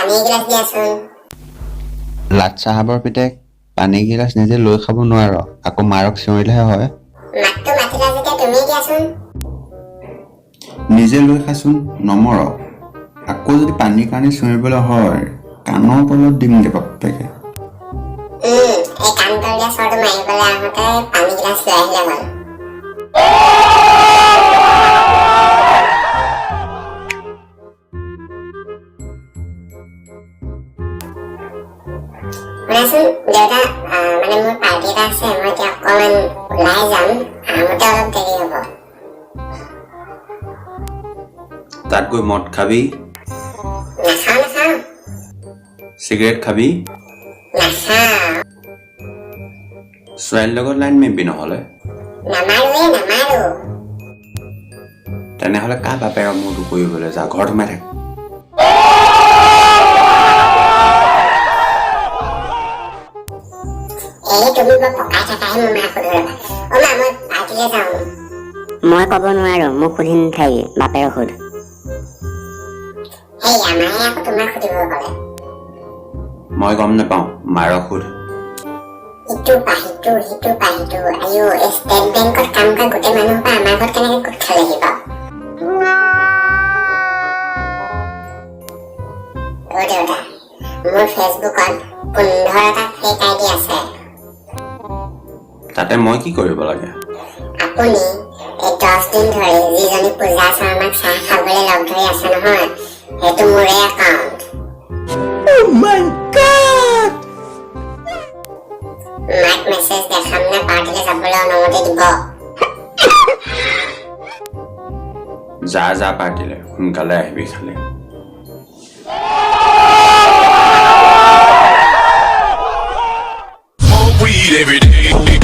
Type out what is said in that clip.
পানী গিলাচ দিয়াচোন লাট চাহাবৰ পিতেক পানী গিলাচ নিজে লৈ খাব নোৱাৰ আকৌ মাৰক চিঞৰিলেহে হয় মাতটো মাতিলা যেতিয়া তুমি দিয়াচোন নিজে লৈ খাচোন নমৰ আকৌ যদি পানীৰ কাৰণে চিঞৰিবলৈ হয় কাণৰ তলত দিমগে বাপেকে এই কাণতলীয়া চৰটো মাৰিবলৈ আহোঁতে পানী গিলাচ লৈ আহিলে হ'ল শুনাচোন দেউতা মানে মোৰ পাৰ্টি এটা আছে মই এতিয়া অকণমান ওলাই যাম আহোঁতে অলপ দেৰি হ'ব তাত গৈ মদ খাবি নাখাওঁ চিগাৰেট খাবি নাখাওঁ ছোৱালীৰ লগত লাইন মাৰিবি নহ'লে নামাৰো তেনেহ'লে কাৰ বাপেকৰ মূৰটো কৰিবলৈ যা ঘৰত সোমাই থাক তুমি বৰ পকাই থাকাহে মোৰ মাক সুধো ৰবা অ মা মই পাৰ্টিলৈ যাওঁ মই ক'ব নোৱাৰো মোক সুধি নাথাকিবি বাপেৰক সুধ সেই আমাৰে আকৌ তোমাক সুধিব ক'লে মই গম নাপাওঁ মাৰক সোধ ইটো পা সিটো আয়ো এই ষ্টেট বেংকত কাম কৰা গোটেই মানুহৰ পৰা আমাৰ ঘৰত কেনেকৈ গোট খালেহি বাৰু অ দেউতা মোৰ ফেচবুকত 15টা ফেক আইডি আছে তাতে মই কি কৰিব লাগে আপুনি এই 10 দিন ধৰি যিজনী পূজা শৰ্মাক চাহ খাবলৈ লগ ধৰি আছে নহয় সেইটো মোৰে একাউণ্ট মাক মেছেজ দেখাম নে পাৰ্টিলৈ যাবলৈ অনুমতি দিব যা পাৰ্টিলে সোনকালে আহিবি খালে Weed every day.